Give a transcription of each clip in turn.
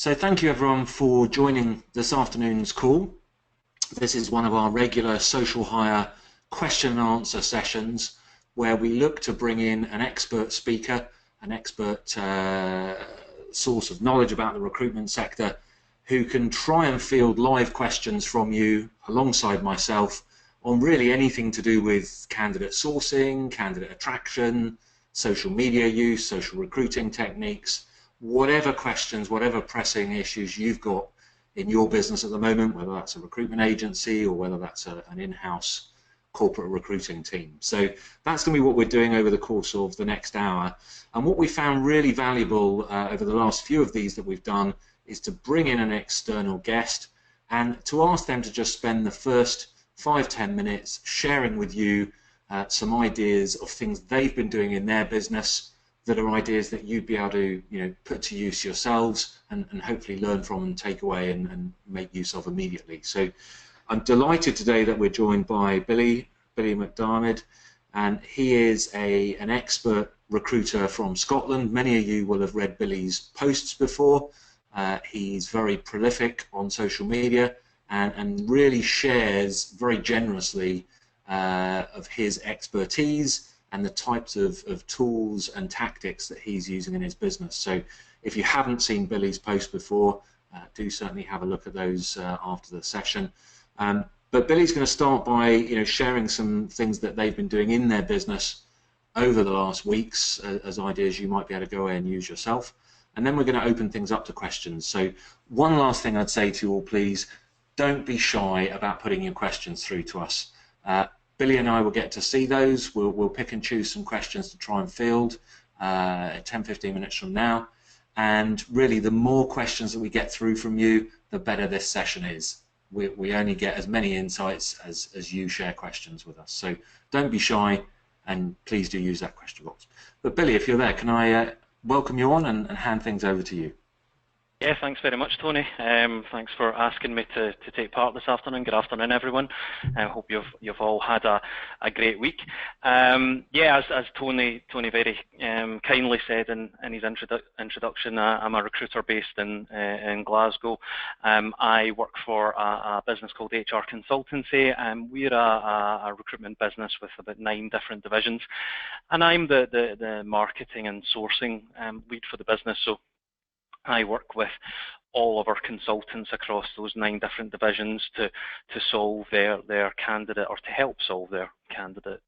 So thank you everyone for joining this afternoon's call. This is one of our regular social hire question and answer sessions where we look to bring in an expert speaker, an expert source of knowledge about the recruitment sector who can try and field live questions from you alongside myself on really anything to do with candidate sourcing, candidate attraction, social media use, social recruiting techniques, whatever questions, whatever pressing issues you've got in your business at the moment, whether that's a recruitment agency or whether that's an in-house corporate recruiting team. So that's going to be what we're doing over the course of the next hour. And what we found really valuable over the last few of these that we've done is to bring in an external guest and to ask them to just spend the first 5-10 minutes sharing with you some ideas of things they've been doing in their business that are ideas that you'd be able to put to use yourselves and hopefully learn from and take away and make use of immediately. So I'm delighted today that we're joined by Billy McDiarmid, and he is an expert recruiter from Scotland. Many of you will have read Billy's posts before. He's very prolific on social media and really shares very generously of his expertise and the types of tools and tactics that he's using in his business. So if you haven't seen Billy's post before, do certainly have a look at those after the session. But Billy's going to start by sharing some things that they've been doing in their business over the last weeks as ideas you might be able to go away and use yourself. And then we're going to open things up to questions. So one last thing I'd say to you all, please, don't be shy about putting your questions through to us. Billy and I will get to see those. We'll pick and choose some questions to try and field 10-15 minutes from now. And really, the more questions that we get through from you, the better this session is. We only get as many insights as you share questions with us. So don't be shy, and please do use that question box. But Billy, if you're there, can I welcome you on and hand things over to you? Yeah, thanks very much, Tony. Thanks for asking me to take part this afternoon. Good afternoon, everyone. I hope you've all had a great week. Yeah, as Tony very kindly said in his introduction, I'm a recruiter based in Glasgow. I work for a business called HR Consultancy, and we're a recruitment business with about 9 different divisions. And I'm the marketing and sourcing lead for the business. So I work with all of our consultants across those 9 different divisions to solve their candidate, or to help solve their candidate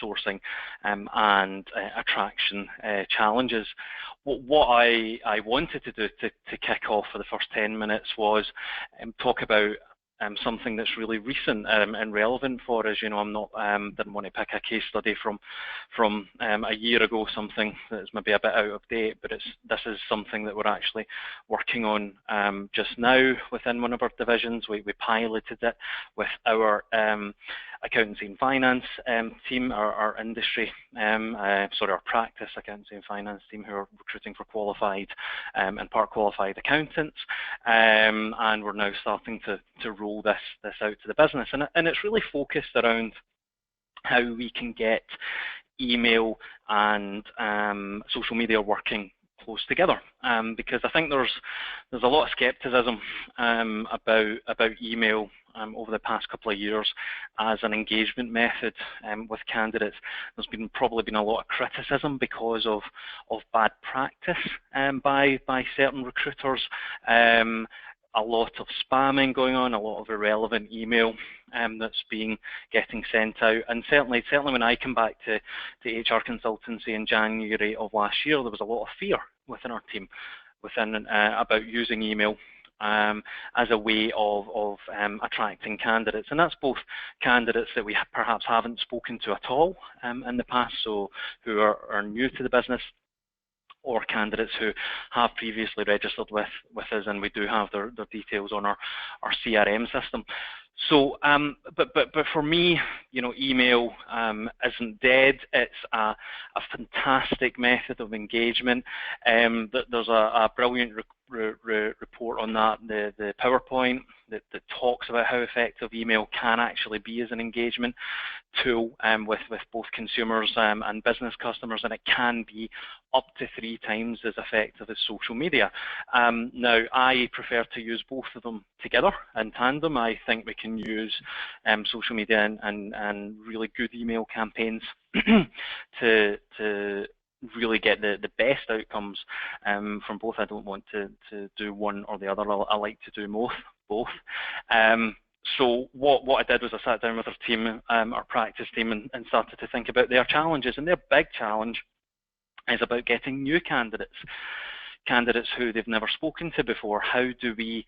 sourcing and attraction challenges. What I wanted to do to kick off for the first 10 minutes was talk about something that's really recent and relevant for us. I'm not didn't want to pick a case study from a year ago, something that's maybe a bit out of date, but this is something that we're actually working on just now within one of our divisions. We piloted it with our accountancy and finance team, our industry, our practice accountancy and finance team, who are recruiting for qualified and part qualified accountants, and we're now starting to roll this out to the business, and it's really focused around how we can get email and social media working close together, because I think there's a lot of skepticism about email over the past couple of years as an engagement method with candidates. There's probably been a lot of criticism because of bad practice by certain recruiters. A lot of spamming going on, a lot of irrelevant email that's getting sent out, and certainly when I come back to HR Consultancy in January of last year, there was a lot of fear within our team, about using email as a way of attracting candidates, and that's both candidates that we perhaps haven't spoken to at all in the past, so who are new to the business, or candidates who have previously registered with us, and we do have their details on our CRM system. So, but for me, email isn't dead. It's a fantastic method of engagement. There's a brilliant report on that, the PowerPoint that talks about how effective email can actually be as an engagement tool with both consumers and business customers, and it can be up to 3 times as effective as social media. Now, I prefer to use both of them together in tandem. I think we can use social media and really good email campaigns to really get the best outcomes from both. I don't want to do one or the other. I like to do both. So what I did was I sat down with our team, our practice team, and started to think about their challenges. And their big challenge is about getting new candidates who they've never spoken to before. How do we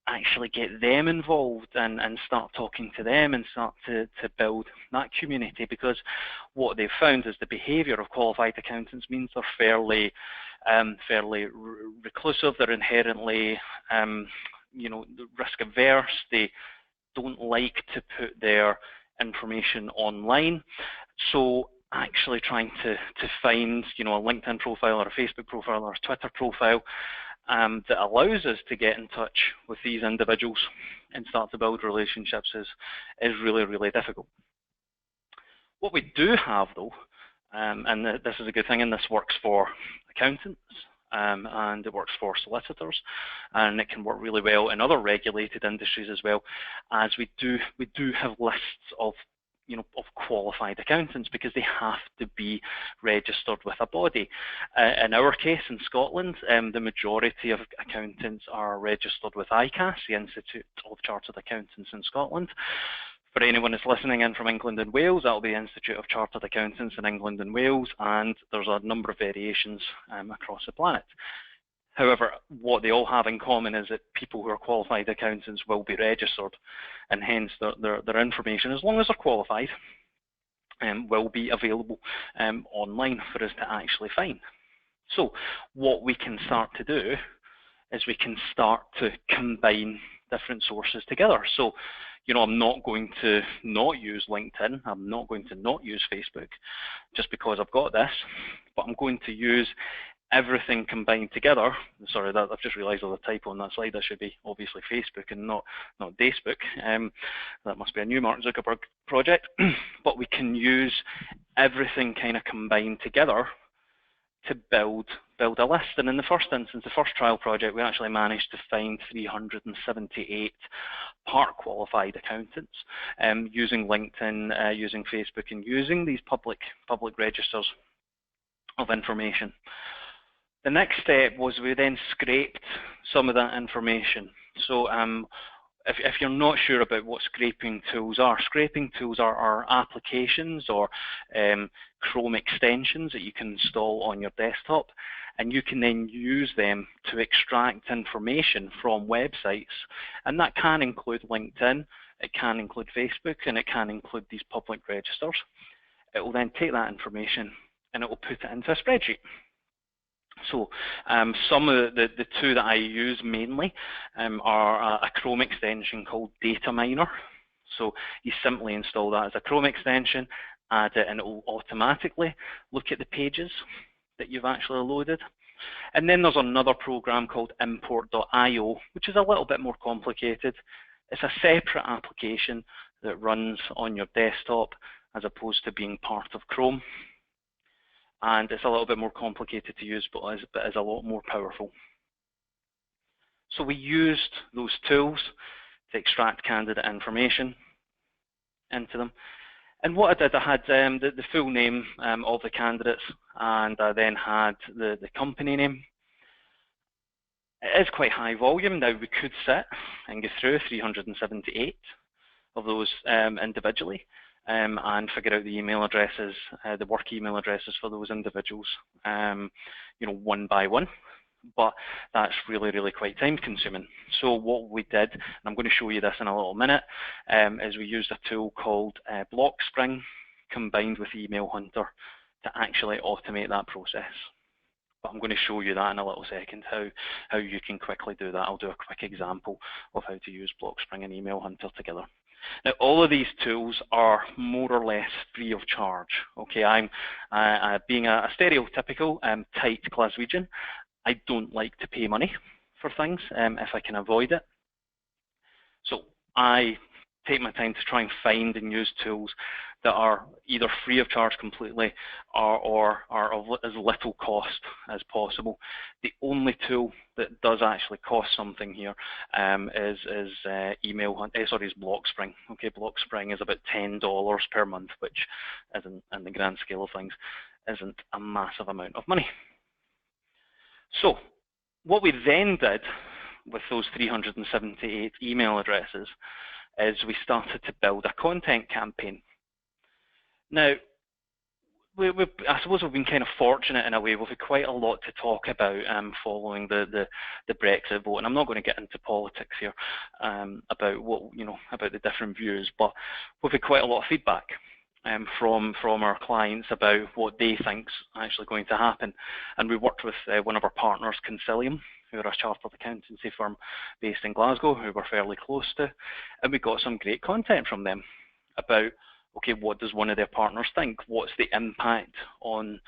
actually get them involved and start talking to them and start to build that community? Because what they've found is the behaviour of qualified accountants means they're fairly reclusive. They're inherently risk averse. They don't like to put their information online. So actually trying to find a LinkedIn profile or a Facebook profile or a Twitter profile that allows us to get in touch with these individuals and start to build relationships is really, really difficult. What we do have though, and this is a good thing, and this works for accountants, and it works for solicitors, and it can work really well in other regulated industries as well, as we do have lists of qualified accountants, because they have to be registered with a body. In our case, in Scotland, the majority of accountants are registered with ICAS, the Institute of Chartered Accountants in Scotland. For anyone that's listening in from England and Wales, that'll be the Institute of Chartered Accountants in England and Wales, and there's a number of variations across the planet. However, what they all have in common is that people who are qualified accountants will be registered, and hence their information, as long as they're qualified, will be available online for us to actually find. So what we can start to do is we can start to combine different sources together. So, I'm not going to not use LinkedIn. I'm not going to not use Facebook just because I've got this, but I'm going to use everything combined together. Sorry, I've just realised there's a typo on that slide. That should be obviously Facebook and not Dacebook. That must be a new Mark Zuckerberg project. But we can use everything kind of combined together to build a list. And in the first instance, the first trial project, we actually managed to find 378 part qualified accountants using LinkedIn, using Facebook, and using these public registers of information. The next step was we then scraped some of that information. So if you're not sure about what scraping tools are applications or Chrome extensions that you can install on your desktop, and you can then use them to extract information from websites. And that can include LinkedIn, it can include Facebook, and it can include these public registers. It will then take that information and it will put it into a spreadsheet. So some of the two that I use mainly are a Chrome extension called Data Miner. So you simply install that as a Chrome extension, add it, and it will automatically look at the pages that you've actually loaded. And then there's another program called Import.io, which is a little bit more complicated. It's a separate application that runs on your desktop as opposed to being part of Chrome. And it's a little bit more complicated to use, but is a lot more powerful. So we used those tools to extract candidate information into them. And what I did, I had the full name of the candidates, and I then had the company name. It is quite high volume. Now we could sit and go through 378 of those individually. And figure out the email addresses, the work email addresses for those individuals, one by one. But that's really, really quite time consuming. So what we did, and I'm going to show you this in a little minute, is we used a tool called Blockspring combined with Email Hunter to actually automate that process. But I'm going to show you that in a little second, how you can quickly do that. I'll do a quick example of how to use Blockspring and Email Hunter together. Now, all of these tools are more or less free of charge. Okay, I'm being a stereotypical tight Glaswegian. I don't like to pay money for things if I can avoid it. So I take my time to try and find and use tools that are either free of charge completely or are of as little cost as possible. The only tool that does actually cost something here is BlockSpring. Okay, BlockSpring is about $10 per month, which isn't, in the grand scale of things, isn't a massive amount of money. So what we then did with those 378 email addresses is we started to build a content campaign. Now, I suppose we've been kind of fortunate in a way. We've had quite a lot to talk about following the Brexit vote, and I'm not going to get into politics here about about the different views, but we've had quite a lot of feedback from our clients about what they think's actually going to happen. And we worked with one of our partners, Consilium, who are a chartered accountancy firm based in Glasgow, who we're fairly close to, and we got some great content from them about, okay, what does one of their partners think? What's the impact on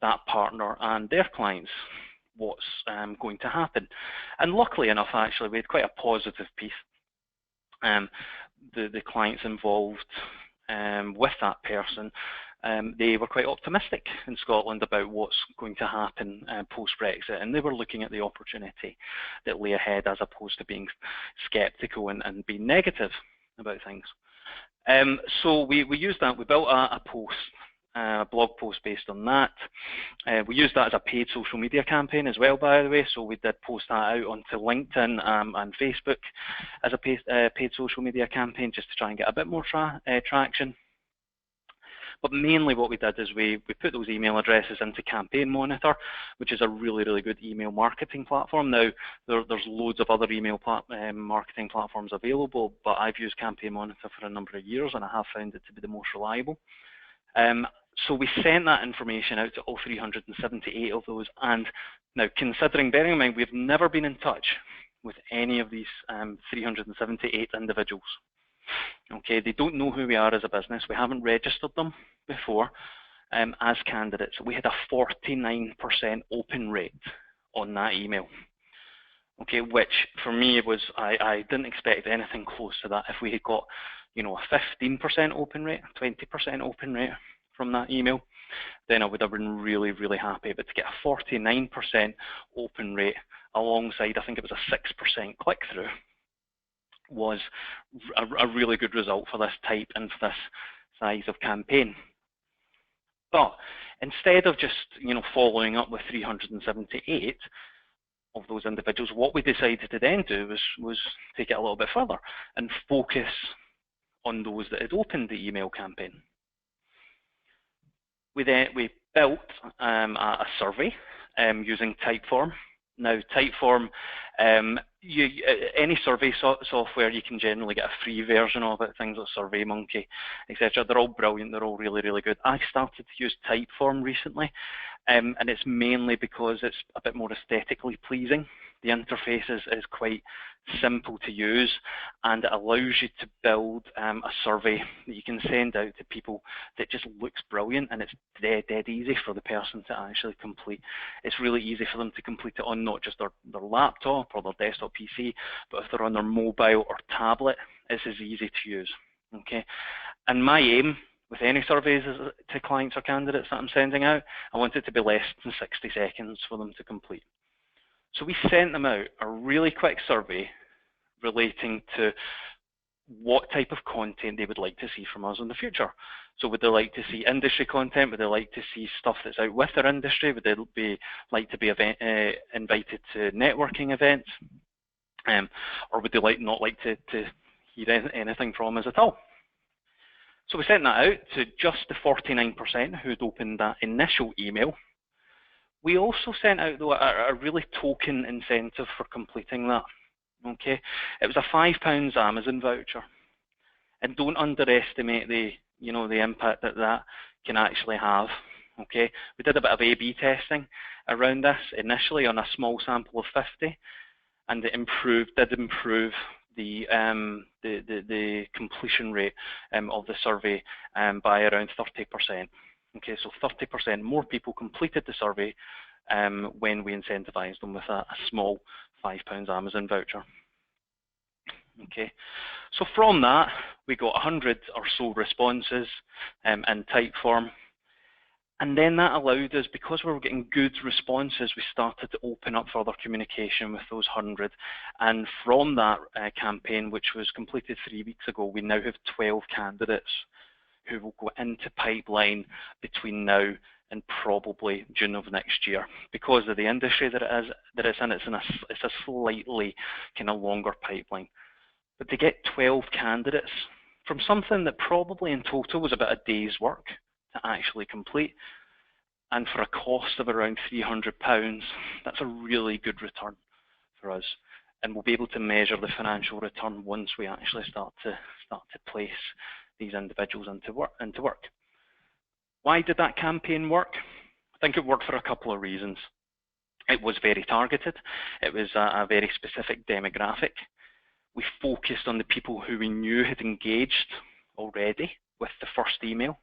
that partner and their clients? What's going to happen? And luckily enough, actually, we had quite a positive piece. The clients involved with that person, they were quite optimistic in Scotland about what's going to happen post-Brexit, and they were looking at the opportunity that lay ahead as opposed to being sceptical and being negative about things. So we used that. We built a post, a blog post based on that. We used that as a paid social media campaign as well, by the way. So we did post that out onto LinkedIn and Facebook as a paid social media campaign, just to try and get a bit more traction. But mainly what we did is we put those email addresses into Campaign Monitor, which is a really, really good email marketing platform. Now, there's loads of other email marketing platforms available, but I've used Campaign Monitor for a number of years, and I have found it to be the most reliable. So we sent that information out to all 378 of those, and now bearing in mind, we've never been in touch with any of these 378 individuals. Okay, they don't know who we are as a business. We haven't registered them before as candidates. We had a 49% open rate on that email. Okay, which for me was, I didn't expect anything close to that. If we had got, a 15% open rate, 20% open rate from that email, then I would have been really, really happy. But to get a 49% open rate alongside, I think it was a 6% click-through, was a really good result for this type and for this size of campaign. But instead of just following up with 378 of those individuals, what we decided to then do was take it a little bit further and focus on those that had opened the email campaign. We built a survey using Typeform. Now, Typeform, any survey software, you can generally get a free version of it, things like SurveyMonkey, etc. They're all brilliant, they're all really, really good. I started to use Typeform recently, and it's mainly because it's a bit more aesthetically pleasing. The interface is quite simple to use, and it allows you to build a survey that you can send out to people that just looks brilliant, and it's dead easy for the person to actually complete. It's really easy for them to complete it on not just their laptop or their desktop PC, but if they're on their mobile or tablet, it's as easy to use. Okay, and my aim with any surveys to clients or candidates that I'm sending out, I want it to be less than 60 seconds for them to complete. So we sent them out a really quick survey relating to what type of content they would like to see from us in the future. So would they like to see industry content? Would they like to see stuff that's out with their industry? Would they like to be invited to networking events? Or would they not like to hear anything from us at all? So we sent that out to just the 49% who'd opened that initial email. We also sent out, though, a really token incentive for completing that. Okay, it was a £5 Amazon voucher, and don't underestimate the impact that can actually have. Okay, we did a bit of A/B testing around this initially on a small sample of 50, and it did improve the completion rate of the survey by around 30%. Okay, so 30% more people completed the survey when we incentivised them with a small £5 Amazon voucher. Okay, so from that we got 100 or so responses in type form, and then that allowed us, because we were getting good responses, we started to open up further communication with those 100, and from that campaign, which was completed 3 weeks ago, we now have 12 candidates who will go into pipeline between now and probably June of next year. Because of the industry that it's in, it's a slightly kind of longer pipeline. But to get 12 candidates from something that probably in total was about a day's work to actually complete, and for a cost of around £300, that's a really good return for us. And we'll be able to measure the financial return once we actually start to place these individuals into work. Why did that campaign work? I think it worked for a couple of reasons. It was very targeted. It was a very specific demographic. We focused on the people who we knew had engaged already with the first email.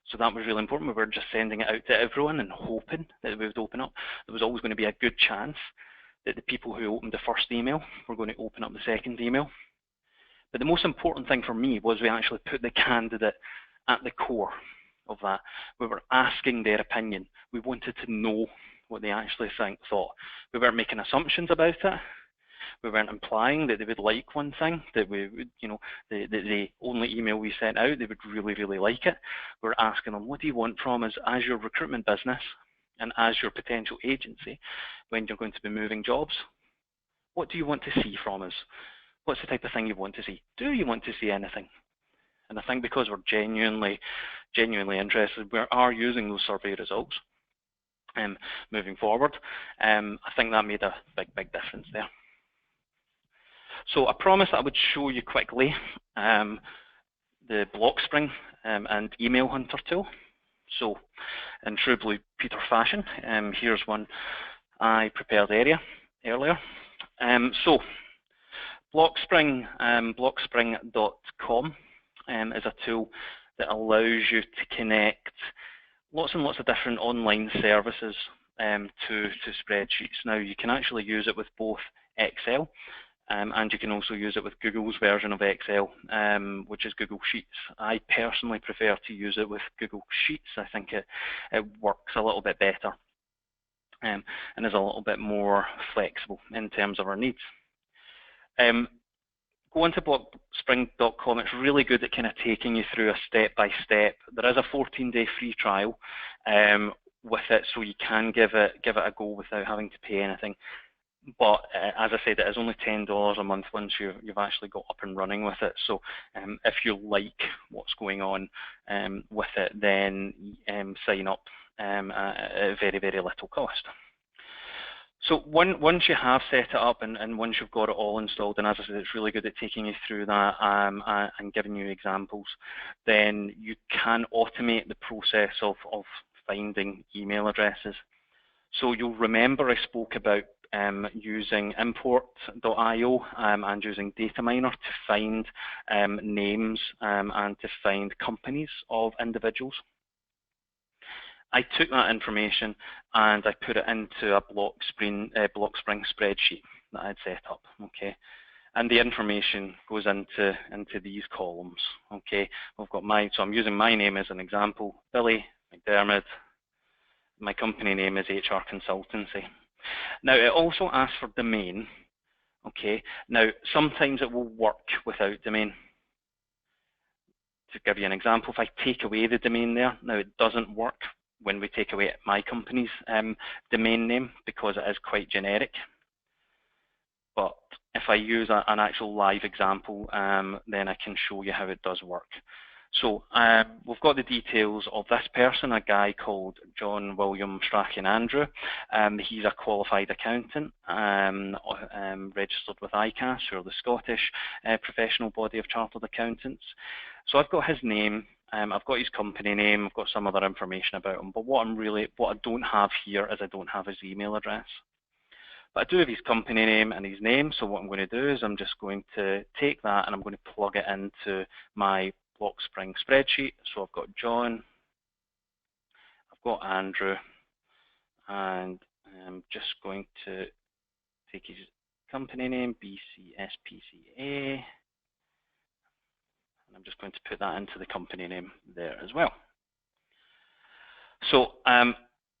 So that was really important. We were just sending it out to everyone and hoping that it would open up. There was always going to be a good chance that the people who opened the first email were going to open up the second email. But the most important thing for me was we actually put the candidate at the core of that. We were asking their opinion. We wanted to know what they actually thought. We weren't making assumptions about it. We weren't implying that they would like one thing, that we would, the only email we sent out, they would really, really like it. We're asking them, what do you want from us as your recruitment business and as your potential agency when you're going to be moving jobs? What do you want to see from us? What's the type of thing you want to see? Do you want to see anything? And I think because we're genuinely interested, we are using those survey results moving forward. I think that made a big difference there. So I promised I would show you quickly the Blockspring and Email Hunter tool. So in true Blue Peter fashion, here's one I prepared earlier. So Blockspring, blockspring.com is a tool that allows you to connect lots and lots of different online services to spreadsheets. Now you can actually use it with both Excel and you can also use it with Google's version of Excel, which is Google Sheets. I personally prefer to use it with Google Sheets. I think it works a little bit better and is a little bit more flexible in terms of our needs. Go onto blockspring.com. It's really good at kind of taking you through a step-by-step. There is a 14-day free trial with it, so you can give it a go without having to pay anything. But as I said, it is only $10 a month once you've actually got up and running with it. So if you like what's going on with it, then sign up at very, very little cost. So once you have set it up and once you've got it all installed, and as I said, it's really good at taking you through that and giving you examples, then you can automate the process of finding email addresses. So you'll remember I spoke about using import.io and using Dataminr to find names and to find companies of individuals. I took that information and I put it into a Blockspring spreadsheet that I'd set up, okay? And the information goes into these columns, okay? We've got so I'm using my name as an example, Billy McDermott. My company name is HR Consultancy. Now it also asks for domain, okay? Now sometimes it will work without domain. To give you an example, if I take away the domain there, now it doesn't work when we take away my company's domain name because it is quite generic. But if I use an actual live example, then I can show you how it does work. So we've got the details of this person, a guy called John William Strachan Andrew. He's a qualified accountant, registered with ICAS, who are the Scottish professional body of chartered accountants. So I've got his name. I've got his company name, I've got some other information about him, but what I don't have here is I don't have his email address. but I do have his company name and his name. So what I'm going to do is I'm just going to take that and I'm going to plug it into my Blockspring spreadsheet. So I've got John, I've got Andrew, and I'm just going to take his company name, BCSPCA, and I'm just going to put that into the company name there as well. So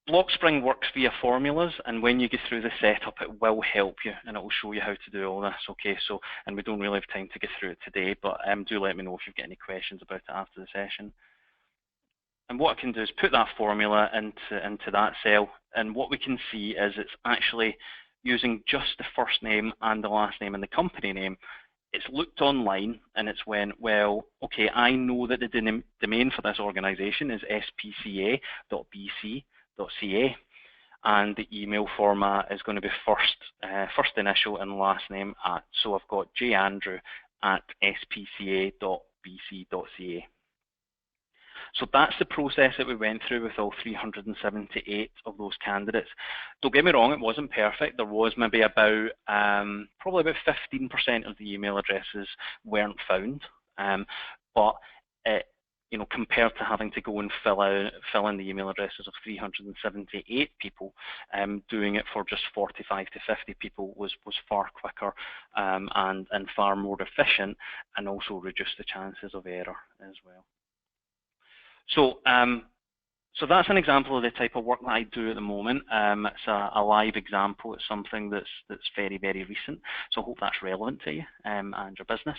Blockspring works via formulas, and when you get through the setup, it will help you and it will show you how to do all this. Okay, so, and we don't really have time to get through it today, but do let me know if you've got any questions about it after the session. And what I can do is put that formula into that cell, and what we can see is it's actually using just the first name and the last name and the company name. It's looked online and it's went, well, okay, I know that the domain for this organization is spca.bc.ca, and the email format is going to be first initial and last name at. So I've got jandrew@spca.bc.ca. So that's the process that we went through with all 378 of those candidates. Don't get me wrong, it wasn't perfect. There was maybe about, probably about 15% of the email addresses weren't found. But you know, compared to having to go and fill in the email addresses of 378 people, doing it for just 45 to 50 people was far quicker and far more efficient, and also reduced the chances of error as well. So, so that's an example of the type of work that I do at the moment. It's a live example. It's something that's very, very recent. So I hope that's relevant to you and your business.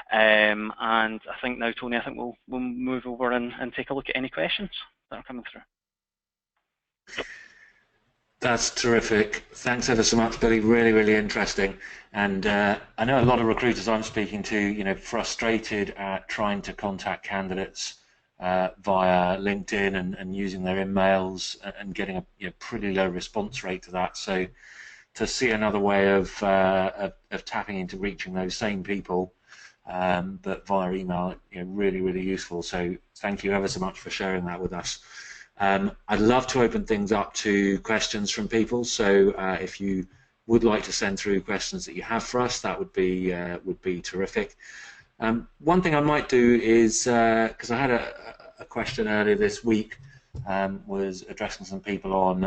And I think now, Tony, I think we'll move over and take a look at any questions that are coming through. That's terrific. Thanks ever so much, Billy. Really, really interesting. And I know a lot of recruiters I'm speaking to, you know, frustrated at trying to contact candidates via LinkedIn and using their emails and getting a pretty low response rate to that. So to see another way of tapping into reaching those same people, but via email, really, really useful. So thank you ever so much for sharing that with us. I'd love to open things up to questions from people. So if you would like to send through questions that you have for us, that would be terrific. One thing I might do is, because I had a question earlier this week, was addressing some people on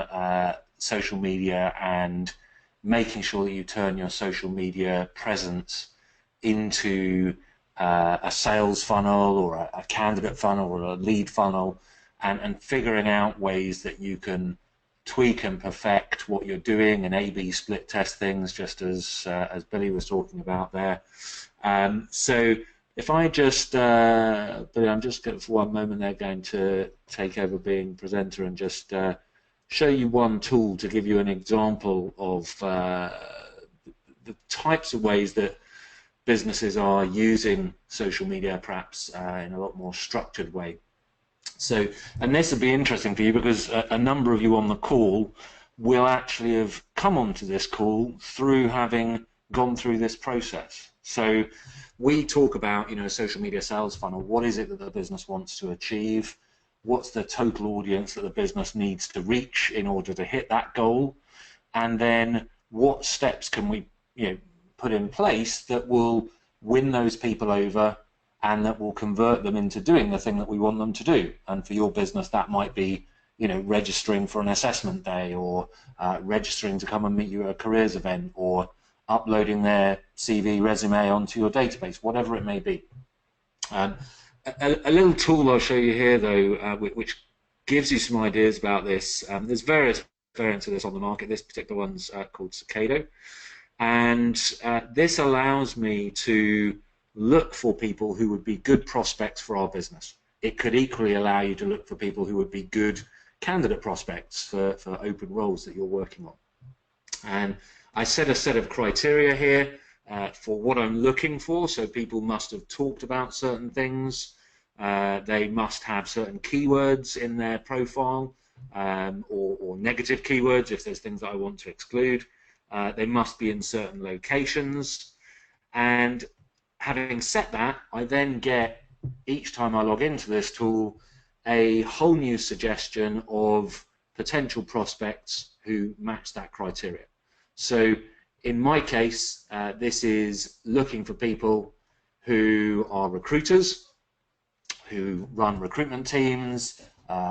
social media and making sure that you turn your social media presence into a sales funnel or a candidate funnel or a lead funnel, and figuring out ways that you can tweak and perfect what you're doing and A/B split test things, just as Billy was talking about there. So if I just, Billy, I'm just for one moment there going to take over being presenter and just show you one tool to give you an example of the types of ways that businesses are using social media, perhaps in a lot more structured way. So, and this will be interesting for you because a number of you on the call will actually have come onto this call through having gone through this process. So we talk about, social media sales funnel. What is it that the business wants to achieve? What's the total audience that the business needs to reach in order to hit that goal? And then what steps can we, put in place that will win those people over and that will convert them into doing the thing that we want them to do? And for your business, that might be, registering for an assessment day, or registering to come and meet you at a careers event, or uploading their CV resume onto your database, whatever it may be. A little tool I'll show you here, though, which gives you some ideas about this. There's various variants of this on the market. This particular one's called Cicado. And this allows me to look for people who would be good prospects for our business. It could equally allow you to look for people who would be good candidate prospects for open roles that you're working on. And I set a set of criteria here for what I'm looking for. So people must have talked about certain things. They must have certain keywords in their profile, or negative keywords if there's things that I want to exclude. They must be in certain locations. And having set that, I then get, each time I log into this tool, a whole new suggestion of potential prospects who match that criteria. So in my case, this is looking for people who are recruiters, who run recruitment teams,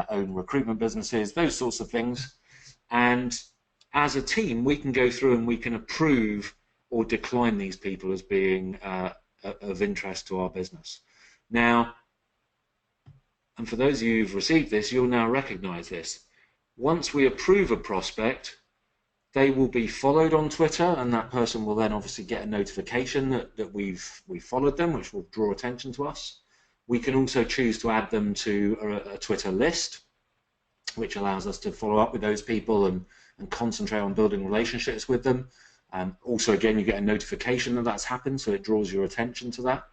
own recruitment businesses, those sorts of things. And as a team, we can go through and we can approve or decline these people as being of interest to our business. Now, and for those of you who've received this, you'll now recognize this. Once we approve a prospect, they will be followed on Twitter, and that person will then obviously get a notification that we've followed them, which will draw attention to us. We can also choose to add them to a Twitter list, which allows us to follow up with those people and concentrate on building relationships with them. Also, again, you get a notification that that's happened, so it draws your attention to that.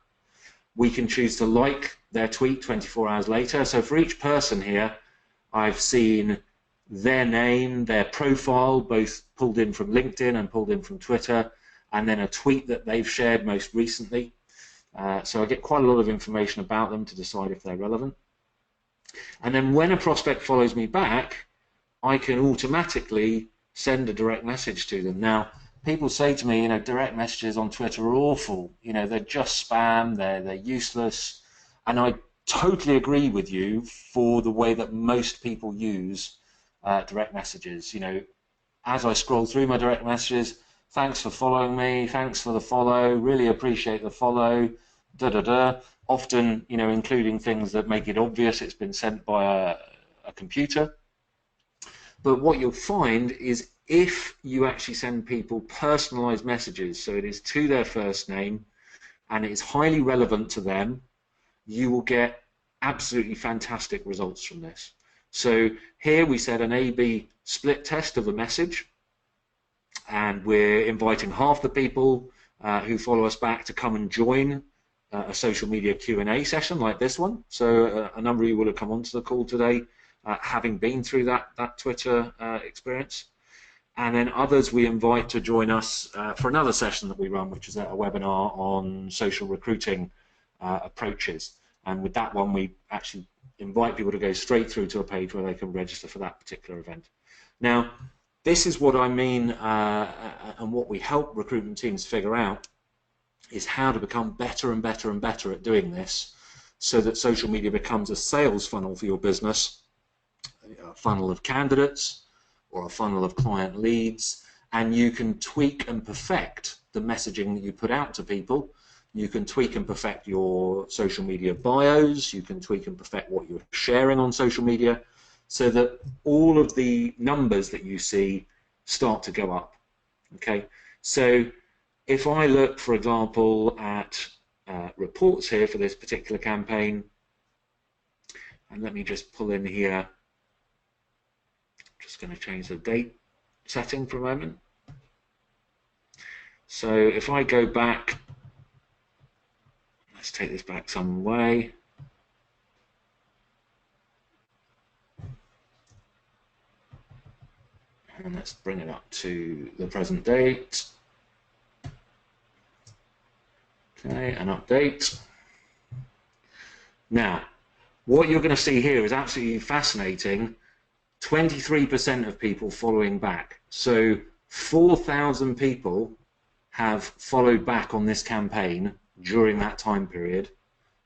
We can choose to like their tweet 24 hours later. So for each person here, I've seen their name, their profile, both pulled in from LinkedIn and pulled in from Twitter, and then a tweet that they've shared most recently. So I get quite a lot of information about them to decide if they're relevant. And then when a prospect follows me back, I can automatically send a direct message to them. Now, people say to me, direct messages on Twitter are awful. They're just spam, they're useless. And I totally agree with you for the way that most people use direct messages. As I scroll through my direct messages, thanks for following me, thanks for the follow, really appreciate the follow, often, including things that make it obvious it's been sent by a computer. But what you'll find is if you actually send people personalized messages, so it is to their first name and it is highly relevant to them, you will get absolutely fantastic results from this. So here we said an A/B split test of a message, and we're inviting half the people who follow us back to come and join a social media Q&A session like this one. So a number of you will have come onto the call today having been through that Twitter experience. And then others we invite to join us for another session that we run, which is a webinar on social recruiting approaches. And with that one, we actually invite people to go straight through to a page where they can register for that particular event. Now, this is what I mean and what we help recruitment teams figure out is how to become better and better and better at doing this so that social media becomes a sales funnel for your business, a funnel of candidates or a funnel of client leads, and you can tweak and perfect the messaging that you put out to people. You can tweak and perfect your social media bios, you can tweak and perfect what you're sharing on social media so that all of the numbers that you see start to go up. Okay, so if I look, for example, at reports here for this particular campaign, and let me just pull in here, just going to change the date setting for a moment. So if I go back, let's take this back some way. And let's bring it up to the present date. Okay, an update. Now, what you're going to see here is absolutely fascinating. 23% of people following back. So 4,000 people have followed back on this campaign during that time period.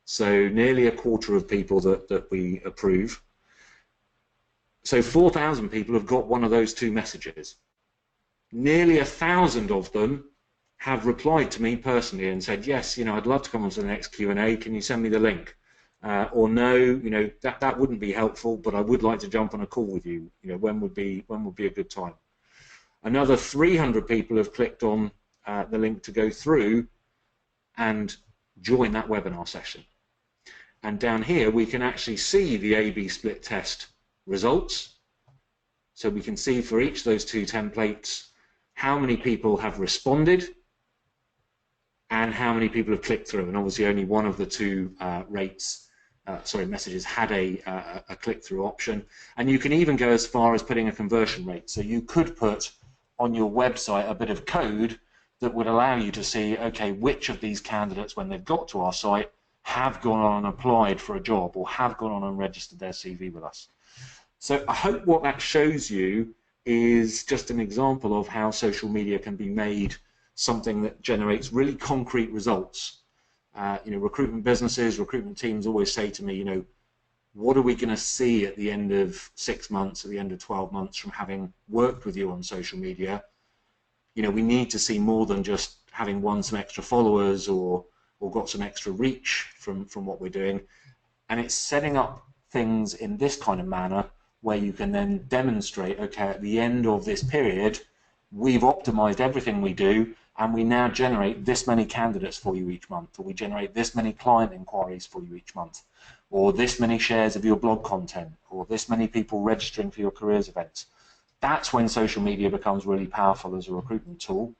So nearly a quarter of people that we approve. So 4,000 people have got one of those two messages. Nearly 1,000 of them have replied to me personally and said, yes, I'd love to come on to the next Q&A, can you send me the link? Or no, that wouldn't be helpful, but I would like to jump on a call with you. When would be a good time? Another 300 people have clicked on the link to go through and join that webinar session. And down here we can actually see the A/B split test results. So we can see for each of those two templates how many people have responded and how many people have clicked through. And obviously only one of the two messages had a click-through option. And you can even go as far as putting a conversion rate. So you could put on your website a bit of code that would allow you to see, okay, which of these candidates, when they've got to our site, have gone on and applied for a job or have gone on and registered their CV with us. So I hope what that shows you is just an example of how social media can be made something that generates really concrete results. Recruitment businesses, recruitment teams always say to me, what are we going to see at the end of 6 months, at the end of 12 months from having worked with you on social media? We need to see more than just having won some extra followers or got some extra reach from what we're doing. And it's setting up things in this kind of manner where you can then demonstrate, okay, at the end of this period, we've optimized everything we do, and we now generate this many candidates for you each month, or we generate this many client inquiries for you each month, or this many shares of your blog content, or this many people registering for your careers events. That's when social media becomes really powerful as a recruitment tool,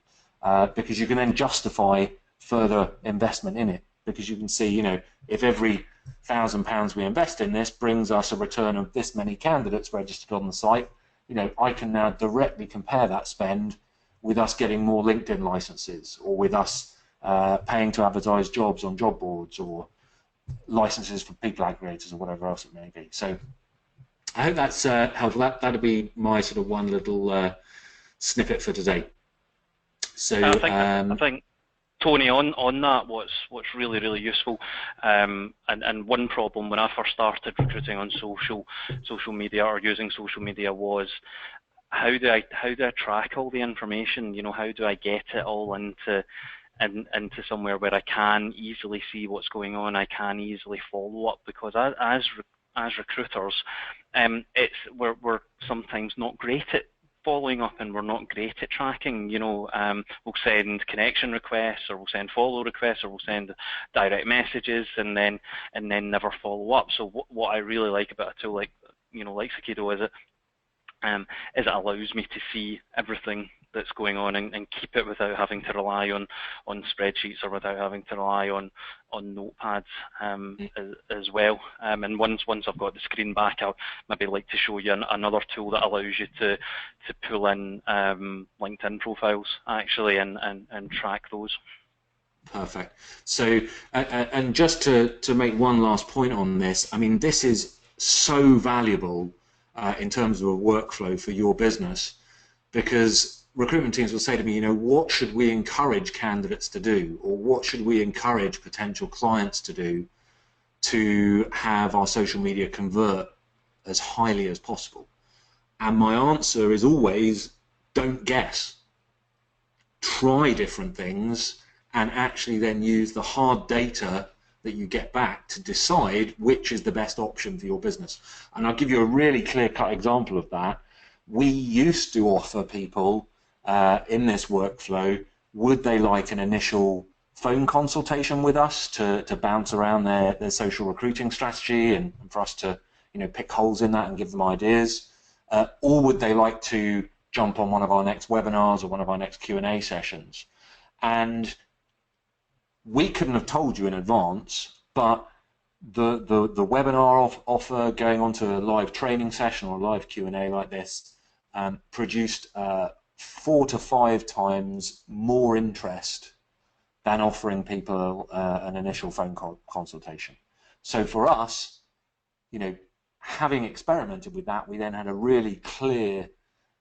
because you can then justify further investment in it, because you can see, if every £1,000 we invest in this brings us a return of this many candidates registered on the site, I can now directly compare that spend with us getting more LinkedIn licenses, or with us paying to advertise jobs on job boards, or licenses for people aggregators, or whatever else it may be. So I hope that's helpful. That'll be my sort of one little snippet for today. So I think Tony, on that, what's really, really useful, and one problem when I first started recruiting on social media or using social media was, how do I track all the information? How do I get it all into somewhere where I can easily see what's going on? I can easily follow up, because as recruiters, we're sometimes not great at following up, and we're not great at tracking. We'll send connection requests, or we'll send follow requests, or we'll send direct messages, and then never follow up. So what I really like about a tool like Sekido is it allows me to see everything that's going on and keep it without having to rely on spreadsheets, or without having to rely on notepads as well. And once I've got the screen back, I'll maybe like to show you another tool that allows you to pull in LinkedIn profiles actually and track those. Perfect. So, and just to make one last point on this, I mean, this is so valuable in terms of a workflow for your business, because recruitment teams will say to me, what should we encourage candidates to do, or what should we encourage potential clients to do to have our social media convert as highly as possible? And my answer is always, don't guess. Try different things, and actually then use the hard data that you get back to decide which is the best option for your business. And I'll give you a really clear-cut example of that. We used to offer people in this workflow, would they like an initial phone consultation with us to bounce around their social recruiting strategy, and for us to pick holes in that and give them ideas, or would they like to jump on one of our next webinars or one of our next Q&A sessions? And we couldn't have told you in advance, but the webinar offer, going on to a live training session or a live Q&A like this, produced 4 to 5 times more interest than offering people an initial phone consultation. So for us, having experimented with that, we then had a really clear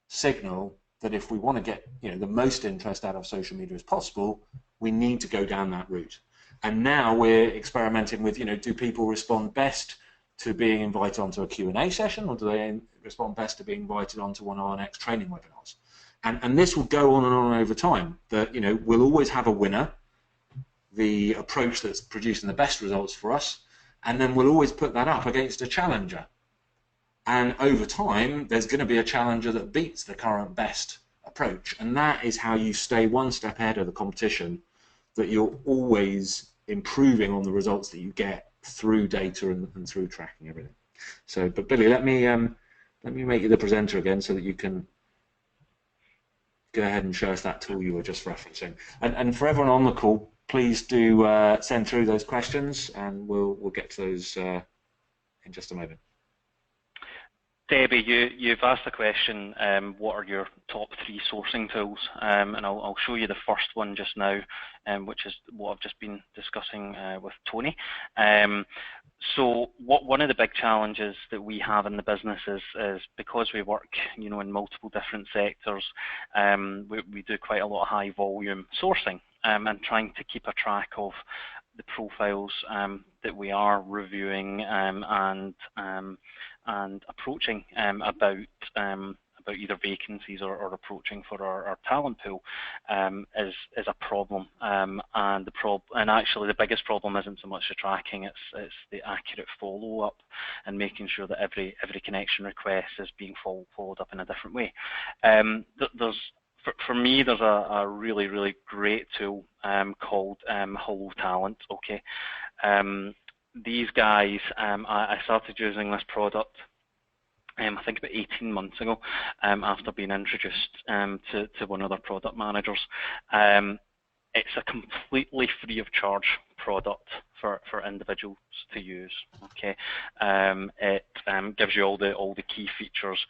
signal that if we want to get the most interest out of social media as possible, we need to go down that route. And now we're experimenting with, do people respond best to being invited onto a Q&A session, or do they respond best to being invited onto one of our next training webinars? And this will go on and on over time. That we'll always have a winner, the approach that's producing the best results for us, and then we'll always put that up against a challenger. And over time, there's going to be a challenger that beats the current best approach, and that is how you stay one step ahead of the competition, that you're always improving on the results that you get through data and through tracking everything. So, but Billy, let me make you the presenter again so that you can go ahead and show us that tool you were just referencing. And for everyone on the call, please do send through those questions, and we'll get to those in just a moment. Debbie, you've asked a question, what are your top 3 sourcing tools? And I'll show you the first one just now, which is what I've just been discussing with Tony. So one of the big challenges that we have in the business is because we work, you know, in multiple different sectors, we do quite a lot of high volume sourcing, and trying to keep a track of the profiles that we are reviewing and approaching about either vacancies or approaching for our talent pool is a problem. And actually the biggest problem isn't so much the tracking, it's the accurate follow-up and making sure that every connection request is being followed up in a different way. For me, there's a really, really great tool called Hello Talent. Okay, these guys, I started using this product I think about 18 months ago, after being introduced to one of their product managers. It's a completely free of charge product for individuals to use. Okay, it gives you all the key features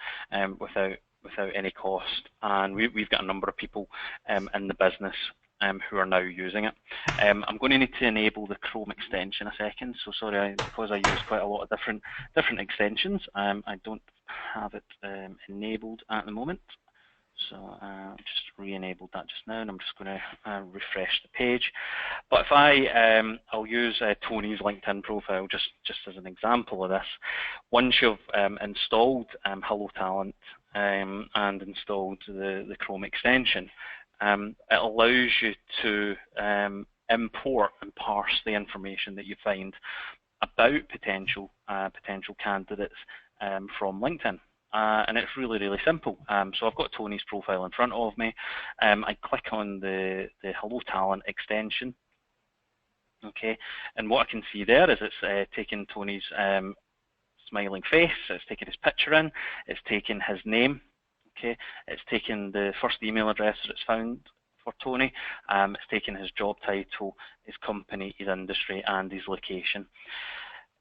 without any cost, and we've got a number of people in the business who are now using it. I'm going to need to enable the Chrome extension a second, so sorry, because I use quite a lot of different extensions, I don't have it enabled at the moment. So just re-enabled that just now, and I'm just going to refresh the page. But if I'll use Tony's LinkedIn profile just as an example of this. Once you've installed Hello Talent and installed the Chrome extension, it allows you to import and parse the information that you find about potential candidates from LinkedIn. And it's really, really simple. So I've got Tony's profile in front of me. I click on the Hello Talent extension. Okay, and what I can see there is it's taking Tony's smiling face, it's taking his picture in, it's taking his name. Okay, it's taken the first email address that it's found for Tony, it's taken his job title, his company, his industry, and his location.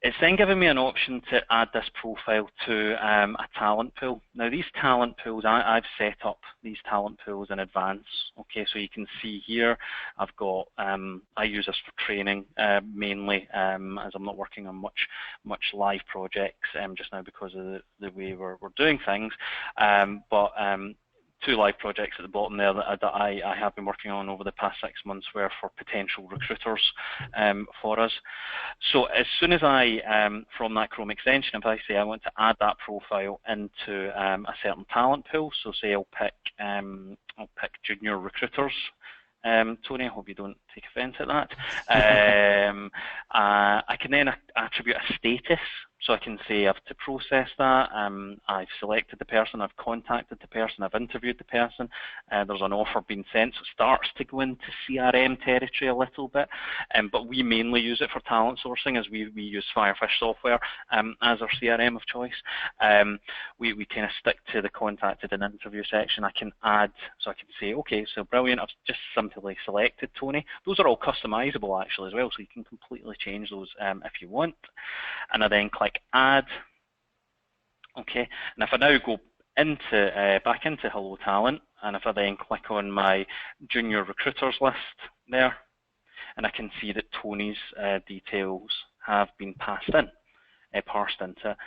It's then giving me an option to add this profile to a talent pool. Now these talent pools, I've set up these talent pools in advance. Okay, so you can see here, I've got, I use this for training mainly, as I'm not working on much live projects just now because of the way we're doing things. But 2 live projects at the bottom there that I have been working on over the past 6 months were for potential recruiters for us. So as soon as from that Chrome extension, if I say I want to add that profile into a certain talent pool, so say I'll pick junior recruiters. Tony, I hope you don't take offence at that. I can then attribute a status, so I can say I've to process that, I've selected the person, I've contacted the person, I've interviewed the person, there's an offer being sent, so it starts to go into CRM territory a little bit, but we mainly use it for talent sourcing as we use Firefish software as our CRM of choice. We kind of stick to the contacted and interview section. I can add, so I can say, okay, so brilliant, I've just simply selected Tony. Those are all customizable actually as well, so you can completely change those if you want. And I then click add. Okay, and if I now go into back into Hello Talent, and if I then click on my junior recruiters list there, and I can see that Tony's details have been parsed into it.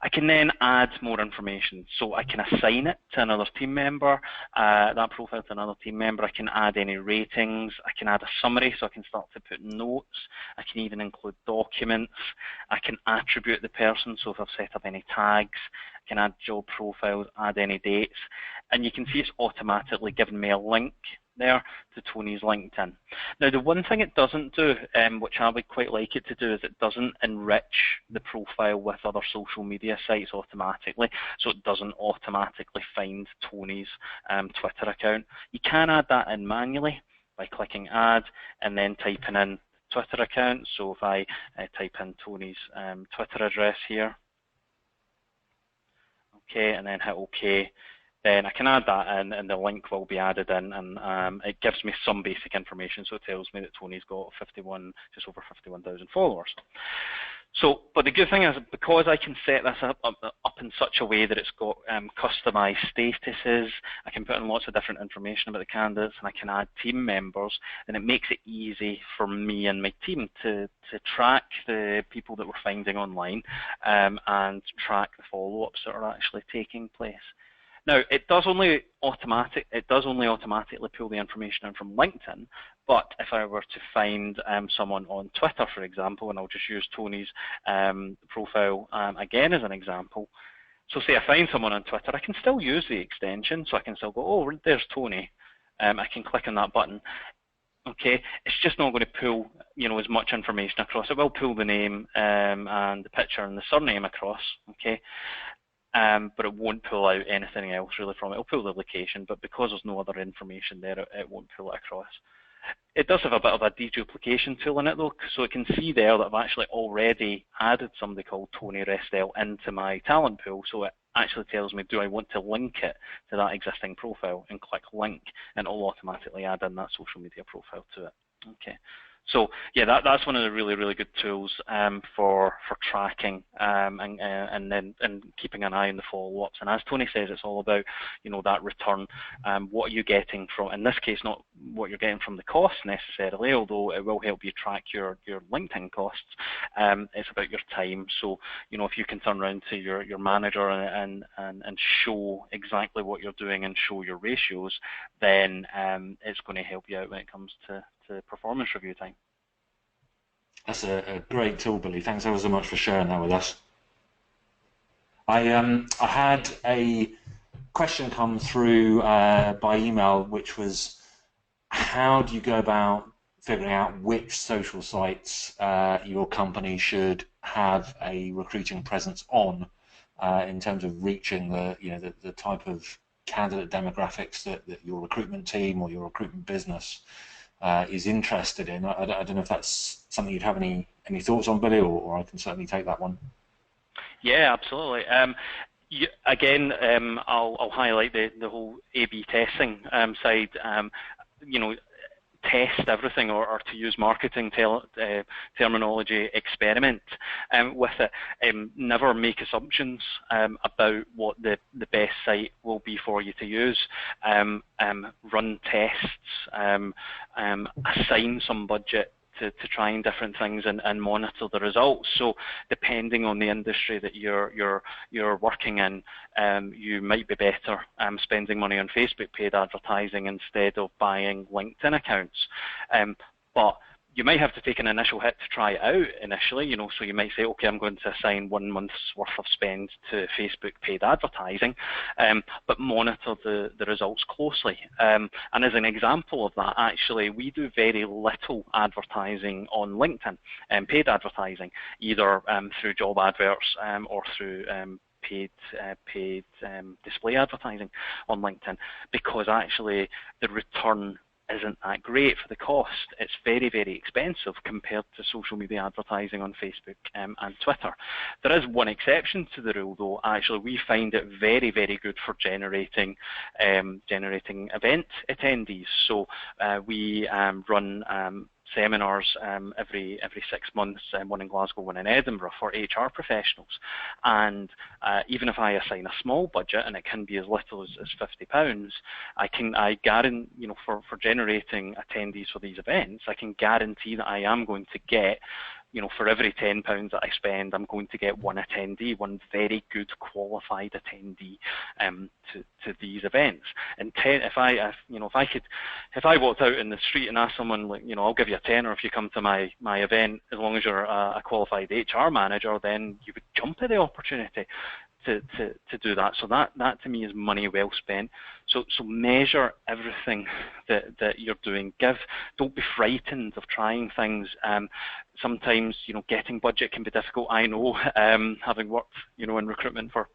I can then add more information, so I can assign it to another team member, that profile to another team member. I can add any ratings, I can add a summary, so I can start to put notes, I can even include documents, I can attribute the person, so if I've set up any tags, I can add job profiles, add any dates, and you can see it's automatically given me a link there to Tony's LinkedIn. Now the one thing it doesn't do, which I would quite like it to do, is it doesn't enrich the profile with other social media sites automatically, so it doesn't automatically find Tony's Twitter account. You can add that in manually by clicking add and then typing in Twitter account. So if I type in Tony's Twitter address here, okay, and then hit OK, then I can add that in and the link will be added in, and it gives me some basic information, so it tells me that Tony's got just over 51,000 followers. So, but the good thing is, because I can set this up in such a way that it's got customized statuses, I can put in lots of different information about the candidates, and I can add team members, and it makes it easy for me and my team to track the people that we're finding online, and track the follow-ups that are actually taking place. Now, it does only automatically pull the information in from LinkedIn, but if I were to find someone on Twitter, for example, and I'll just use Tony's profile again as an example. So say I find someone on Twitter, I can still use the extension, so I can still go, oh, there's Tony. I can click on that button. Okay, it's just not going to pull, as much information across. It will pull the name and the picture and the surname across. Okay. But it won't pull out anything else really from it. It'll pull the location, but because there's no other information there, it won't pull it across. It does have a bit of a deduplication tool in it though, so it can see there that I've actually already added somebody called Tony Restel into my talent pool, so it actually tells me, do I want to link it to that existing profile, and click link, and it'll automatically add in that social media profile to it. Okay. So yeah, that's one of the really, really good tools for tracking and keeping an eye on the follow-ups. And as Tony says, it's all about that return. What are you getting from? In this case, not what you're getting from the cost necessarily, although it will help you track your LinkedIn costs. It's about your time. So if you can turn around to your manager and show exactly what you're doing and show your ratios, then it's going to help you out when it comes to performance review time. That's a great tool, Billy. Thanks ever so much for sharing that with us. I had a question come through by email, which was, how do you go about figuring out which social sites your company should have a recruiting presence on, in terms of reaching the type of candidate demographics that your recruitment team or your recruitment business is interested in? I don't know if that's something you'd have any thoughts on, Billy, or I can certainly take that one. Yeah, absolutely. Again, I'll highlight the whole A/B testing side. Test everything, or to use marketing terminology, experiment with it. Never make assumptions about what the best site will be for you to use. Run tests, assign some budget to trying different things and monitor the results. So depending on the industry that you're working in, you might be better spending money on Facebook paid advertising instead of buying LinkedIn accounts. But you might have to take an initial hit to try it out initially, so you might say, okay, I'm going to assign 1 month's worth of spend to Facebook paid advertising, but monitor the results closely. And as an example of that, actually, we do very little advertising on LinkedIn, paid advertising, either through job adverts or through paid display advertising on LinkedIn, because actually the return isn't that great for the cost. It's very, very expensive compared to social media advertising on Facebook and Twitter. There is one exception to the rule though. Actually, we find it very, very good for generating event attendees. So we run seminars every 6 months, one in Glasgow, one in Edinburgh, for HR professionals. And even if I assign a small budget, and it can be as little as £50, I guarantee, for generating attendees for these events, I can guarantee that I am going to get, for every £10 that I spend, I'm going to get one attendee, one very good qualified attendee to these events. And if I walked out in the street and asked someone, I'll give you a tenner if you come to my event, as long as you're a qualified HR manager, then you would jump at the opportunity to do that. So that to me is money well spent. So measure everything that you're doing. Don't be frightened of trying things. Sometimes getting budget can be difficult. I know, having worked in recruitment for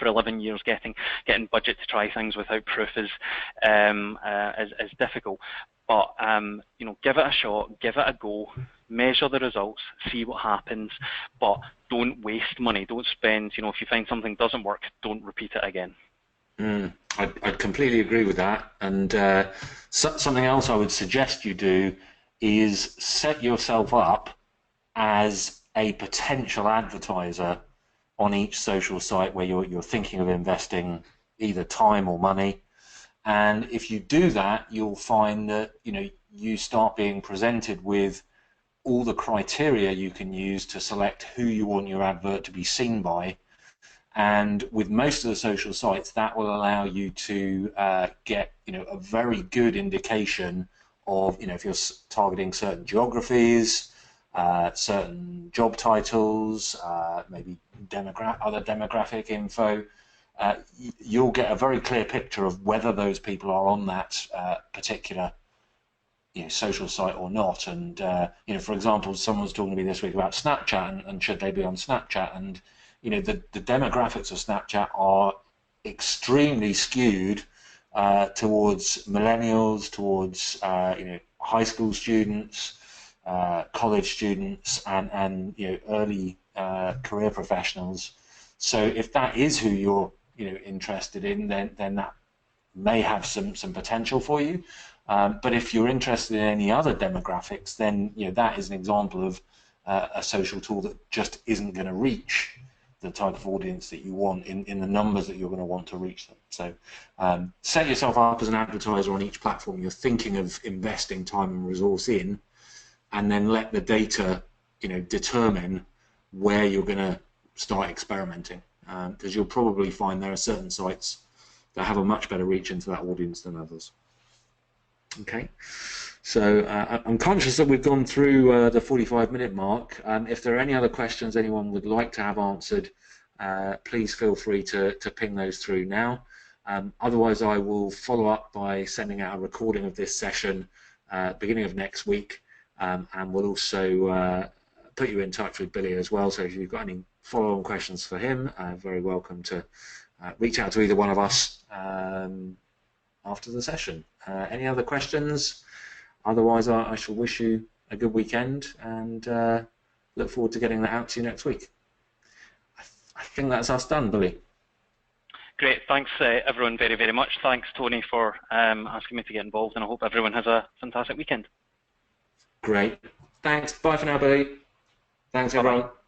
11 years, getting budget to try things without proof is difficult. But give it a shot, give it a go, measure the results, see what happens, but don't waste money. Don't spend, if you find something doesn't work, don't repeat it again. I'd completely agree with that. And something else I would suggest you do is set yourself up as a potential advertiser on each social site where you're thinking of investing either time or money. And if you do that, you'll find that you start being presented with all the criteria you can use to select who you want your advert to be seen by. And with most of the social sites, that will allow you to get a very good indication of if you're targeting certain geographies, certain job titles, maybe other demographic info. You'll get a very clear picture of whether those people are on that particular social site or not. And for example, someone was talking to me this week about Snapchat and should they be on Snapchat, and the demographics of Snapchat are extremely skewed towards millennials, towards high school students, college students, and early career professionals. So if that is who you're interested in, then that may have some potential for you. But if you're interested in any other demographics, then that is an example of a social tool that just isn't going to reach the type of audience that you want in the numbers that you're going to want to reach them. So set yourself up as an advertiser on each platform you're thinking of investing time and resource in, and then let the data determine where you're going to start experimenting, because you'll probably find there are certain sites that have a much better reach into that audience than others. Okay, so I'm conscious that we've gone through the 45-minute mark. If there are any other questions anyone would like to have answered, please feel free to ping those through now. Otherwise, I will follow up by sending out a recording of this session beginning of next week, and we'll also put you in touch with Billy as well. So if you've got any follow-on questions for him, very welcome to reach out to either one of us after the session. Any other questions? Otherwise, I shall wish you a good weekend and look forward to getting that out to you next week. I think that's us done, Billy. Great, thanks everyone very, very much. Thanks, Tony, for asking me to get involved, and I hope everyone has a fantastic weekend. Great. Thanks. Bye for now, Billy. Thanks, everyone. Bye-bye.